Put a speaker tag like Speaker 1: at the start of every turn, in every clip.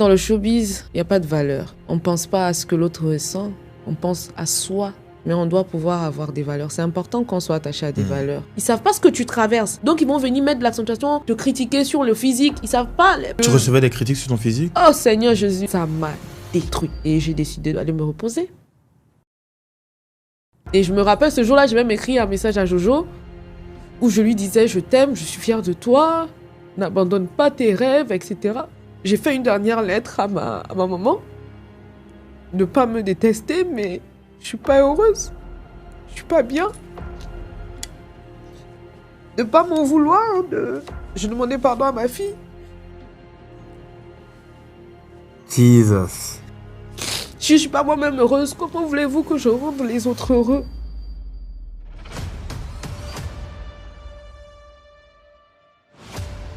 Speaker 1: Dans le showbiz, il n'y a pas de valeur. On ne pense pas à ce que l'autre ressent, on pense à soi. Mais on doit pouvoir avoir des valeurs. C'est important qu'on soit attaché à des valeurs. Ils savent pas ce que tu traverses. Donc, ils vont venir mettre de l'accentuation, te critiquer sur le physique. Ils savent pas.
Speaker 2: Tu recevais des critiques sur ton physique?
Speaker 1: Oh Seigneur Jésus, ça m'a détruit. Et j'ai décidé d'aller me reposer. Et je me rappelle, ce jour-là, j'ai même écrit un message à Jojo où je lui disais « Je t'aime, je suis fière de toi, n'abandonne pas tes rêves, etc. » J'ai fait une dernière lettre à ma maman. Ne pas me détester, mais... je suis pas heureuse. Je suis pas bien. De pas m'en vouloir. Je demandais pardon à ma fille.
Speaker 2: Jesus.
Speaker 1: Si je suis pas moi-même heureuse, comment voulez-vous que je rende les autres heureux?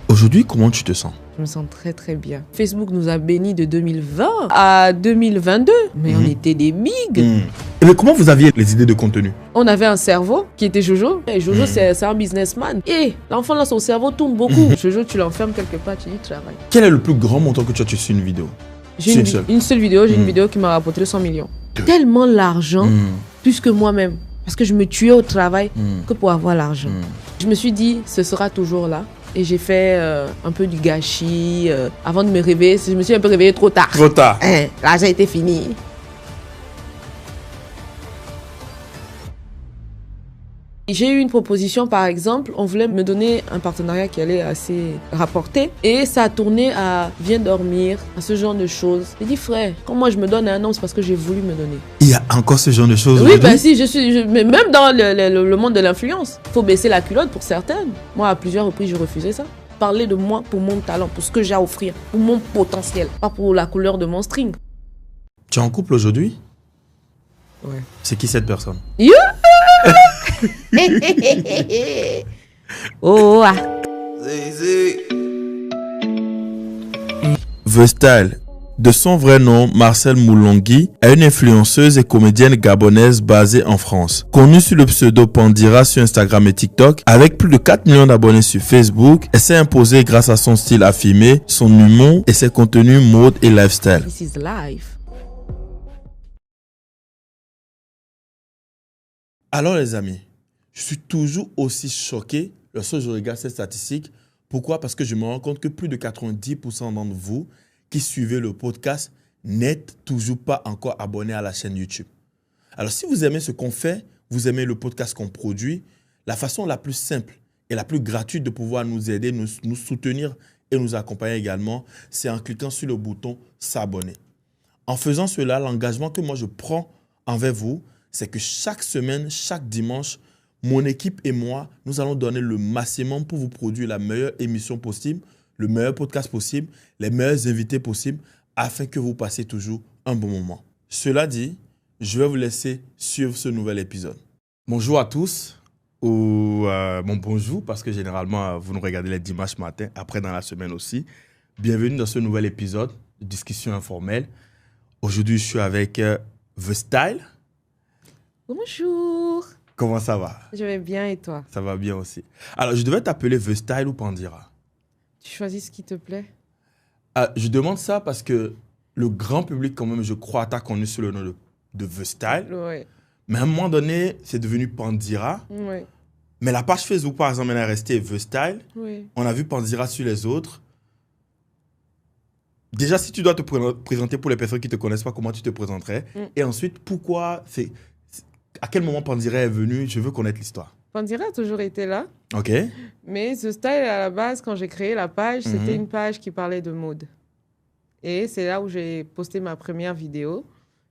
Speaker 2: Aujourd'hui, comment tu te sens?
Speaker 1: Je me sens très très bien. Facebook nous a bénis de 2020 à 2022. Mais on était des bigs.
Speaker 2: Mais comment vous aviez les idées de contenu?
Speaker 1: On avait un cerveau qui était Jojo. Et Jojo, c'est un businessman. Et l'enfant là, son cerveau tourne beaucoup. Jojo, tu l'enfermes quelque part, tu dis travaille.
Speaker 2: Quel est le plus grand montant que tu as tué sur une vidéo?
Speaker 1: J'ai une seule vidéo. J'ai une vidéo qui m'a rapporté 100 millions. Tellement l'argent, plus que moi-même. Parce que je me tuais au travail que pour avoir l'argent. Je me suis dit, ce sera toujours là. Et j'ai fait un peu du gâchis. Avant de me réveiller, je me suis un peu réveillée trop tard.
Speaker 2: Trop tard.
Speaker 1: L'argent était fini. J'ai eu une proposition, par exemple, on voulait me donner un partenariat qui allait assez rapporter. Et ça a tourné à viens dormir, à ce genre de choses. J'ai dit, frère, quand moi je me donne un nom, c'est parce que j'ai voulu me donner.
Speaker 2: Il y a encore ce genre de choses?
Speaker 1: Oui, bah si, mais même dans le monde de l'influence, il faut baisser la culotte pour certaines. Moi, à plusieurs reprises, je refusais ça. Parler de moi pour mon talent, pour ce que j'ai à offrir, pour mon potentiel, pas pour la couleur de mon string.
Speaker 2: Tu es en couple aujourd'hui?
Speaker 1: Ouais.
Speaker 2: C'est qui cette personne?
Speaker 1: Oh, ah.
Speaker 2: Vestyle, de son vrai nom Marcel Moulongui, est une influenceuse et comédienne gabonaise basée en France. Connue sous le pseudo Pandira sur Instagram et TikTok, avec plus de 4 millions d'abonnés sur Facebook, elle s'est imposée grâce à son style affirmé, son humour et ses contenus mode et lifestyle.
Speaker 1: This is life.
Speaker 2: Alors les amis, je suis toujours aussi choqué lorsque je regarde cette statistique. Pourquoi? Parce que je me rends compte que plus de 90% d'entre vous qui suivez le podcast n'êtes toujours pas encore abonnés à la chaîne YouTube. Alors si vous aimez ce qu'on fait, vous aimez le podcast qu'on produit, la façon la plus simple et la plus gratuite de pouvoir nous aider, nous soutenir et nous accompagner également, c'est en cliquant sur le bouton s'abonner. En faisant cela, l'engagement que moi je prends envers vous, c'est que chaque semaine, chaque dimanche, mon équipe et moi, nous allons donner le maximum pour vous produire la meilleure émission possible, le meilleur podcast possible, les meilleurs invités possibles, afin que vous passiez toujours un bon moment. Cela dit, je vais vous laisser suivre ce nouvel épisode. Bonjour à tous, ou bon bonjour, parce que généralement, vous nous regardez les dimanches matin, après dans la semaine aussi. Bienvenue dans ce nouvel épisode de discussion informelle. Aujourd'hui, je suis avec Vestyle.
Speaker 1: Bonjour.
Speaker 2: Comment ça va?
Speaker 1: Je vais bien et toi?
Speaker 2: Ça va bien aussi. Alors, je devais t'appeler Vestyle ou Pandira?
Speaker 1: Tu choisis ce qui te plaît?
Speaker 2: Je demande ça parce que le grand public, quand même, je crois, t'a connu sous le nom de Vestyle.
Speaker 1: Oui.
Speaker 2: Mais à un moment donné, c'est devenu Pandira.
Speaker 1: Oui.
Speaker 2: Mais la page Facebook, par exemple, elle est restée Vestyle.
Speaker 1: Oui.
Speaker 2: On a vu Pandira sur les autres. Déjà, si tu dois te présenter pour les personnes qui ne te connaissent pas, comment tu te présenterais? Et ensuite, pourquoi à quel moment Pandira est venu? Je veux connaître l'histoire.
Speaker 1: Pandira a toujours été là.
Speaker 2: Ok.
Speaker 1: Mais ce style, à la base, quand j'ai créé la page, c'était une page qui parlait de mode. Et c'est là où j'ai posté ma première vidéo.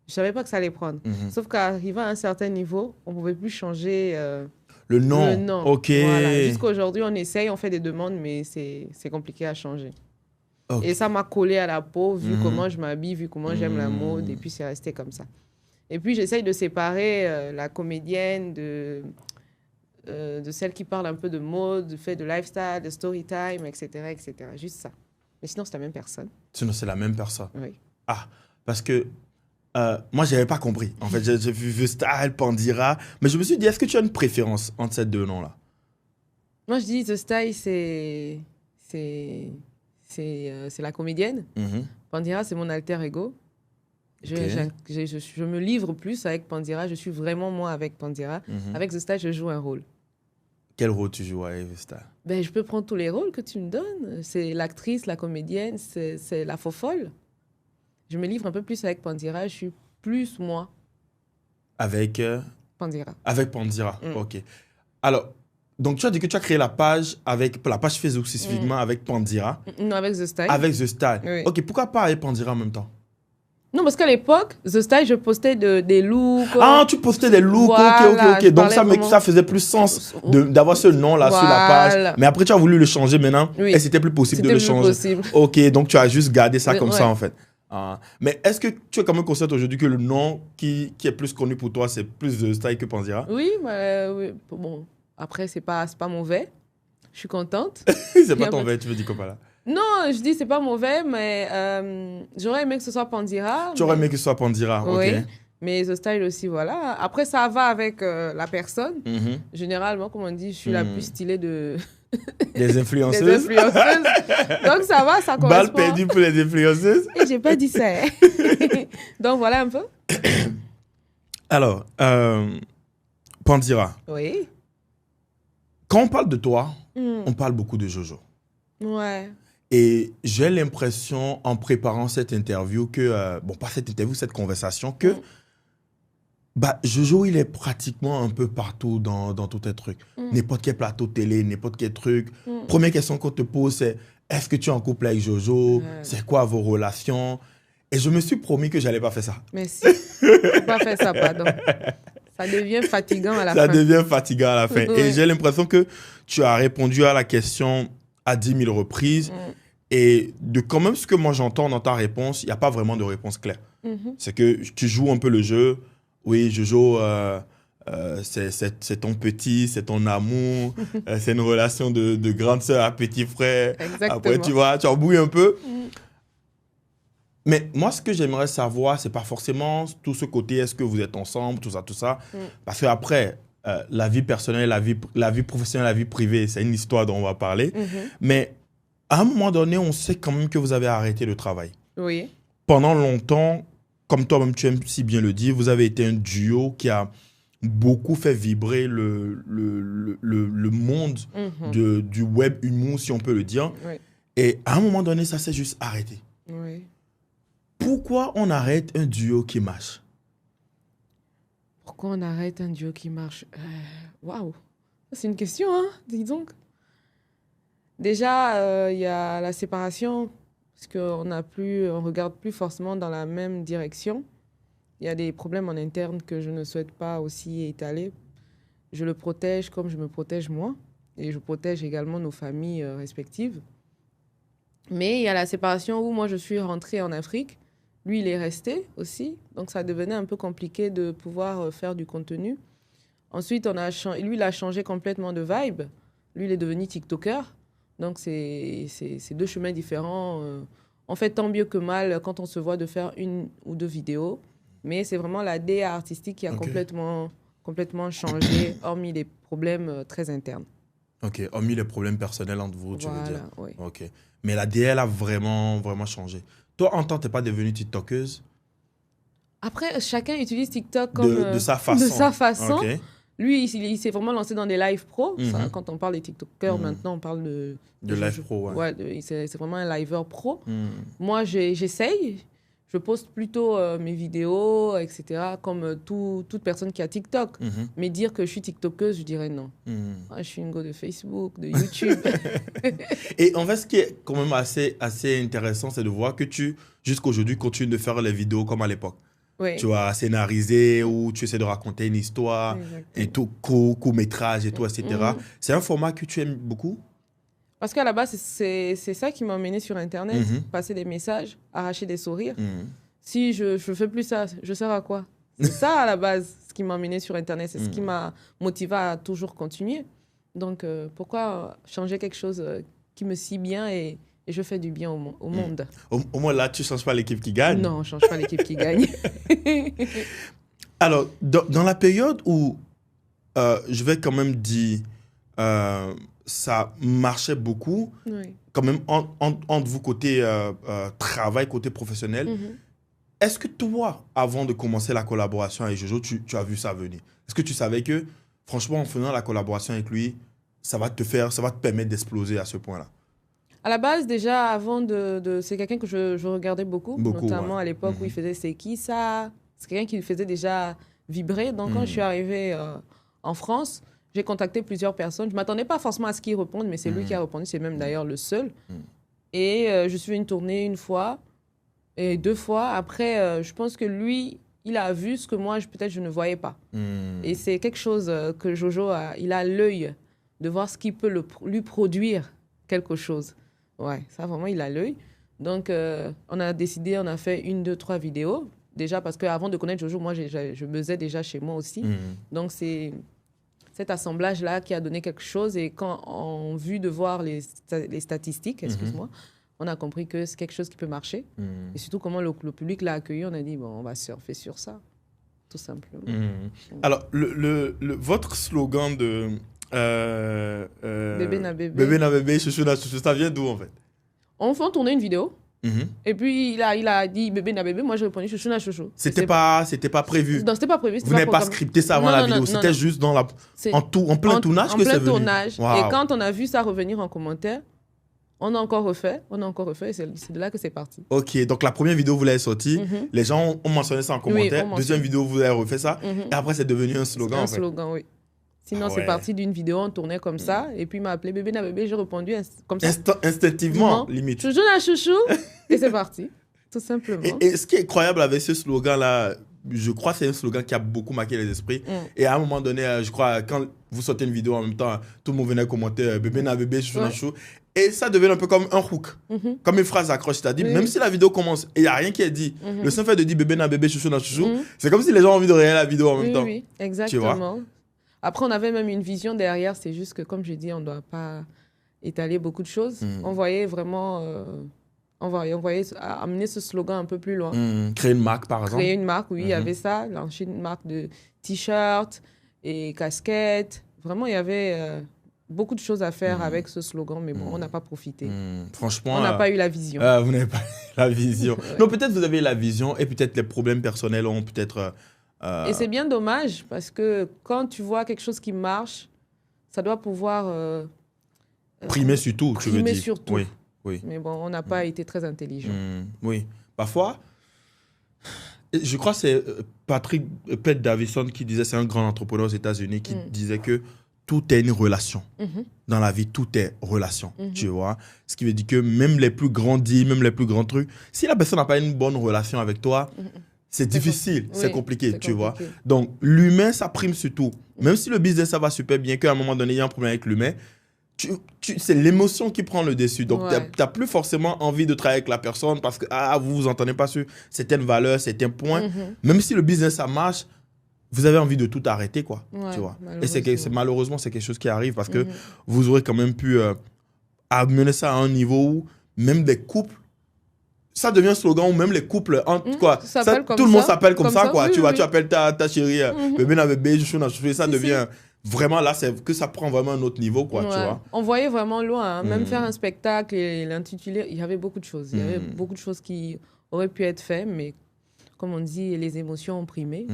Speaker 1: Je ne savais pas que ça allait prendre. Sauf qu'arrivant à un certain niveau, on ne pouvait plus changer
Speaker 2: le nom.
Speaker 1: Le nom.
Speaker 2: Ok.
Speaker 1: Voilà. Jusqu'à aujourd'hui, on essaye, on fait des demandes, mais c'est compliqué à changer. Okay. Et ça m'a collé à la peau, vu comment je m'habille, vu comment j'aime la mode. Et puis, c'est resté comme ça. Et puis, j'essaye de séparer la comédienne de celle qui parle un peu de mode, fait de lifestyle, de story time, etc., etc. Juste ça. Mais sinon, c'est la même personne.
Speaker 2: Sinon, c'est la même personne.
Speaker 1: Oui.
Speaker 2: Ah, parce que moi, je n'avais pas compris. En fait, j'ai vu Vestyle, Pandira. Mais je me suis dit, est-ce que tu as une préférence entre ces deux noms-là?
Speaker 1: Moi, je dis The Style, c'est la comédienne. Pandira, c'est mon alter ego. Je me livre plus avec Pandira. Je suis vraiment moi avec Pandira. Avec The Style, je joue un rôle.
Speaker 2: Quel rôle tu joues avec The Style?
Speaker 1: Ben, je peux prendre tous les rôles que tu me donnes. C'est l'actrice, la comédienne, c'est la fofolle. Je me livre un peu plus avec Pandira. Je suis plus moi.
Speaker 2: Avec
Speaker 1: Pandira.
Speaker 2: Avec Pandira, ok. Alors, donc tu as dit que tu as créé la page Facebook spécifiquement avec Pandira.
Speaker 1: Non, avec The Style.
Speaker 2: Avec The Style.
Speaker 1: Oui.
Speaker 2: Ok, pourquoi pas avec Pandira en même temps?
Speaker 1: Non, parce qu'à l'époque, The Style, je postais des looks.
Speaker 2: Ah, tu postais des looks,
Speaker 1: voilà,
Speaker 2: ok. Donc ça faisait plus sens d'avoir ce nom-là sur la page. Mais après, tu as voulu le changer maintenant et c'était plus possible de le changer.
Speaker 1: Possible.
Speaker 2: Ok, donc tu as juste gardé ça comme ça en fait. Ah. Mais est-ce que tu es quand même consciente aujourd'hui que le nom qui est plus connu pour toi, c'est plus The Style que Pandira?
Speaker 1: Oui, oui. Bon, après, c'est pas mauvais. Je suis contente.
Speaker 2: C'est pas ton verre, tu veux dire quoi là?
Speaker 1: Non, je dis c'est pas mauvais, mais j'aurais aimé que ce soit Pandira.
Speaker 2: Tu aurais aimé que ce soit Pandira, ok.
Speaker 1: Oui, mais The Style aussi, voilà. Après, ça va avec la personne. Généralement, comme on dit, je suis la plus stylée
Speaker 2: des influenceuses.
Speaker 1: Des influenceuses. Donc, ça va, ça correspond.
Speaker 2: Balle perdue pour les influenceuses.
Speaker 1: Et j'ai pas dit ça. Donc, voilà un peu.
Speaker 2: Alors, Pandira.
Speaker 1: Oui.
Speaker 2: Quand on parle de toi, on parle beaucoup de Jojo.
Speaker 1: Ouais.
Speaker 2: Et j'ai l'impression, en préparant cette interview, pas cette interview, cette conversation, que Jojo, il est pratiquement un peu partout dans tous tes trucs. N'importe quel plateau télé, n'importe quel truc. Première question qu'on te pose, c'est est-ce que tu es en couple avec Jojo? C'est quoi vos relations? Et je me suis promis que je n'allais pas faire ça.
Speaker 1: Merci. Je pas faire ça, pardon. Ça devient fatigant à la fin.
Speaker 2: Ça devient fatigant à la fin. Et j'ai l'impression que tu as répondu à la question à 10 000 reprises. Et de quand même ce que moi j'entends dans ta réponse, il n'y a pas vraiment de réponse claire. C'est que tu joues un peu le jeu. Oui, Jojo, c'est ton petit, c'est ton amour. C'est une relation de grande sœur à petit frère.
Speaker 1: Exactement.
Speaker 2: Après, tu vois, tu embrouilles un peu. Mais moi, ce que j'aimerais savoir, c'est pas forcément tout ce côté, est-ce que vous êtes ensemble, tout ça. Parce qu'après, la vie personnelle, la vie professionnelle, la vie privée, c'est une histoire dont on va parler. Mais à un moment donné, on sait quand même que vous avez arrêté le travail.
Speaker 1: Oui.
Speaker 2: Pendant longtemps, comme toi-même tu aimes si bien le dire, vous avez été un duo qui a beaucoup fait vibrer le monde du web humour, si on peut le dire.
Speaker 1: Oui.
Speaker 2: Et à un moment donné, ça s'est juste arrêté.
Speaker 1: Oui.
Speaker 2: Pourquoi on arrête un duo qui marche?
Speaker 1: Pourquoi on arrête un duo qui marche? Waouh, c'est une question, hein, dis donc. Déjà, il y a la séparation, parce qu'on ne regarde plus forcément dans la même direction. Il y a des problèmes en interne que je ne souhaite pas aussi étaler. Je le protège comme je me protège moi, et je protège également nos familles respectives. Mais il y a la séparation où moi je suis rentrée en Afrique. Lui, il est resté aussi. Donc, ça devenait un peu compliqué de pouvoir faire du contenu. Ensuite, lui, il a changé complètement de vibe. Lui, il est devenu TikToker. Donc, c'est deux chemins différents. En fait, tant mieux que mal quand on se voit de faire 1 ou 2 vidéos. Mais c'est vraiment la DA artistique qui a complètement changé, hormis les problèmes très internes.
Speaker 2: Ok, hormis les problèmes personnels entre vous, tu veux dire.
Speaker 1: Oui.
Speaker 2: Ok. Mais la DL a vraiment changé. Toi, en tant que tu n'es pas devenue TikTokeuse?
Speaker 1: Après, chacun utilise TikTok comme...
Speaker 2: de sa façon.
Speaker 1: De sa façon.
Speaker 2: Okay.
Speaker 1: Lui, il s'est vraiment lancé dans des live pro. Ça, quand on parle des TikTokers, maintenant, on parle de
Speaker 2: live pro, ouais.
Speaker 1: C'est vraiment un liveur pro. Moi, j'essaye. Je poste plutôt mes vidéos, etc., comme toute personne qui a TikTok. Mais dire que je suis TikTokeuse, je dirais non. Je suis une go de Facebook, de YouTube.
Speaker 2: Et en fait, ce qui est quand même assez intéressant, c'est de voir que tu, jusqu'aujourd'hui, continues de faire les vidéos comme à l'époque.
Speaker 1: Oui.
Speaker 2: Tu vas scénariser ou tu essaies de raconter une histoire, et tout, court-métrage et tout, etc. C'est un format que tu aimes beaucoup?
Speaker 1: Parce qu'à la base, c'est ça qui m'a emmené sur Internet. Passer des messages, arracher des sourires. Si je ne fais plus ça, je sers à quoi? C'est ça, à la base, ce qui m'a emmené sur Internet. C'est ce qui m'a motivé à toujours continuer. Donc, pourquoi changer quelque chose qui me scie bien et je fais du bien au monde?
Speaker 2: Au moins, là, tu ne changes pas l'équipe qui gagne?
Speaker 1: Non, je ne change pas l'équipe qui gagne.
Speaker 2: Alors, dans la période où, je vais quand même dire... ça marchait beaucoup.
Speaker 1: Oui.
Speaker 2: quand même entre vous côté travail, côté professionnel. Est-ce que toi, avant de commencer la collaboration avec Jojo, tu as vu ça venir? Est-ce que tu savais que, franchement, en faisant la collaboration avec lui, ça va te permettre d'exploser à ce point-là?
Speaker 1: À la base, déjà, avant c'est quelqu'un que je regardais beaucoup notamment
Speaker 2: ouais.
Speaker 1: à l'époque où il faisait C'est qui ça? C'est quelqu'un qui me faisait déjà vibrer. Donc, quand je suis arrivée en France, j'ai contacté plusieurs personnes. Je ne m'attendais pas forcément à ce qu'il réponde, mais c'est lui qui a répondu. C'est même d'ailleurs le seul. Et je suis fait une tournée une fois et 2 fois. Après, je pense que lui, il a vu ce que moi, peut-être, je ne voyais pas. Et c'est quelque chose que Jojo il a l'œil de voir ce qui peut lui produire quelque chose. Ouais, ça, vraiment, il a l'œil. Donc, on a décidé, on a fait 1, 2, 3 vidéos. Déjà, parce qu'avant de connaître Jojo, moi, je buzzais déjà chez moi aussi. Donc, c'est cet assemblage-là qui a donné quelque chose. Et quand on vu de voir les statistiques, excuse-moi, on a compris que c'est quelque chose qui peut marcher. Et surtout, comment le public l'a accueilli, on a dit, bon, on va surfer sur ça, tout simplement.
Speaker 2: Alors, votre slogan de...
Speaker 1: Bébé na bébé.
Speaker 2: Bébé na bébé, chouchou na chouchou, ça vient d'où en fait?
Speaker 1: On tournait une vidéo. Et puis il a dit bébé na bébé, moi je répondais chouchou na chouchou.
Speaker 2: C'était pas prévu.
Speaker 1: Non, c'était pas prévu.
Speaker 2: Vous n'avez pas scripté ça avant la vidéo, c'était juste en plein tournage que c'est venu.
Speaker 1: En plein tournage. Wow. Et quand on a vu ça revenir en commentaire, on a encore refait et c'est de là que c'est parti.
Speaker 2: Ok, donc la première vidéo vous l'avez sortie, les gens ont mentionné ça en commentaire.
Speaker 1: Oui,
Speaker 2: deuxième vidéo vous avez refait ça, et après c'est devenu un slogan.
Speaker 1: Un slogan, oui. Sinon, c'est parti d'une vidéo, on tournait comme ça. Et puis, il m'a appelé bébé na bébé, j'ai répondu comme ça.
Speaker 2: Instinctivement, limite.
Speaker 1: Chouchou na chouchou. Et c'est parti, tout simplement.
Speaker 2: Et ce qui est incroyable avec ce slogan-là, je crois que c'est un slogan qui a beaucoup marqué les esprits. Et à un moment donné, je crois, quand vous sortez une vidéo en même temps, tout le monde venait commenter bébé na bébé, chouchou na chouchou. Et ça devient un peu comme un hook, comme une phrase accroche. C'est-à-dire, même si la vidéo commence et il n'y a rien qui est dit, le simple fait de dire bébé na bébé, chouchou na chouchou, c'est comme si les gens ont envie de regarder la vidéo en même temps.
Speaker 1: Oui, exactement. Après, on avait même une vision derrière. C'est juste que, comme je dis, on ne doit pas étaler beaucoup de choses. On voyait vraiment... on voyait amener ce slogan un peu plus loin.
Speaker 2: Créer une marque, par exemple.
Speaker 1: Créer une marque, oui. Il y avait ça. Lancer une marque de t-shirts et casquettes. Vraiment, il y avait beaucoup de choses à faire avec ce slogan. Mais bon, on n'a pas profité.
Speaker 2: Franchement...
Speaker 1: On n'a pas eu la vision.
Speaker 2: Vous n'avez pas eu la vision. Non, peut-être vous avez la vision et peut-être les problèmes personnels ont peut-être...
Speaker 1: Et c'est bien dommage parce que quand tu vois quelque chose qui marche, ça doit pouvoir...
Speaker 2: primer sur tout, tu veux dire.
Speaker 1: Primer sur tout.
Speaker 2: Oui.
Speaker 1: Mais bon, on n'a pas été très intelligent.
Speaker 2: Oui. Parfois, je crois que c'est Pete Davidson qui disait, c'est un grand entrepreneur aux États-Unis, qui disait que tout est une relation. Dans la vie, tout est relation, tu vois. Ce qui veut dire que même les plus grands deals, même les plus grands trucs, si la personne n'a pas une bonne relation avec toi... C'est difficile, c'est compliqué, tu vois. Donc, l'humain, ça prime sur tout. Même si le business, ça va super bien, qu'à un moment donné, il y a un problème avec l'humain, c'est l'émotion qui prend le dessus. Donc, tu n'as plus forcément envie de travailler avec la personne parce que vous ne vous entendez pas sur certaines valeurs, certains points. Même si le business, ça marche, vous avez envie de tout arrêter, quoi. Tu vois. Et malheureusement, c'est quelque chose qui arrive parce que vous aurez quand même pu amener ça à un niveau où même des couples, ça devient un slogan où même les couples, quoi, tout le monde s'appelle comme ça, quoi. Tu appelles ta chérie bébé na bébé, chouchou na chouchou, ça devient vraiment là, c'est que ça prend vraiment un autre niveau, quoi, tu vois.
Speaker 1: On voyait vraiment loin, même faire un spectacle et l'intituler, il y avait beaucoup de choses. Il y avait beaucoup de choses qui auraient pu être faites, mais comme on dit, les émotions ont primé.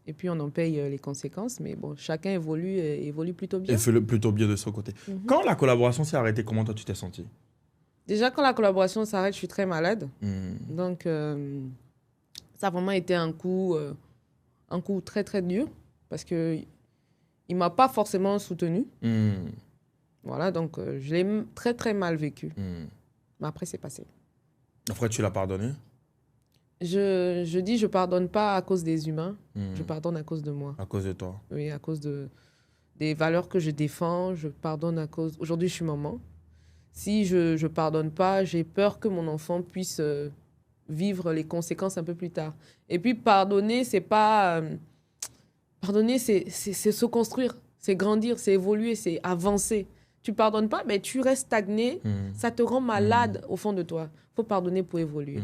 Speaker 1: Et puis on en paye les conséquences, mais bon, chacun évolue plutôt bien.
Speaker 2: Et fait plutôt bien de son côté. Quand la collaboration s'est arrêtée, comment toi tu t'es senti?
Speaker 1: Déjà, quand la collaboration s'arrête, je suis très malade. Donc, ça a vraiment été un coup très, très dur parce qu'il ne m'a pas forcément soutenu. Voilà, donc je l'ai très, très mal vécu. Mais après, c'est passé.
Speaker 2: Après, tu l'as pardonné?
Speaker 1: Je dis, je ne pardonne pas à cause des humains. Je pardonne à cause de moi.
Speaker 2: À cause de toi?
Speaker 1: Oui, à cause des valeurs que je défends. Je pardonne à cause... Aujourd'hui, je suis maman. Si je ne pardonne pas, j'ai peur que mon enfant puisse vivre les conséquences un peu plus tard. Et puis, pardonner, c'est pas... pardonner, c'est se construire, c'est grandir, c'est évoluer, c'est avancer. Tu pardonnes pas, mais tu restes stagné. Ça te rend malade au fond de toi. Il faut pardonner pour évoluer.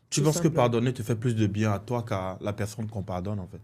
Speaker 2: Tu penses que pardonner te fait plus de bien à toi qu'à la personne qu'on pardonne, en fait?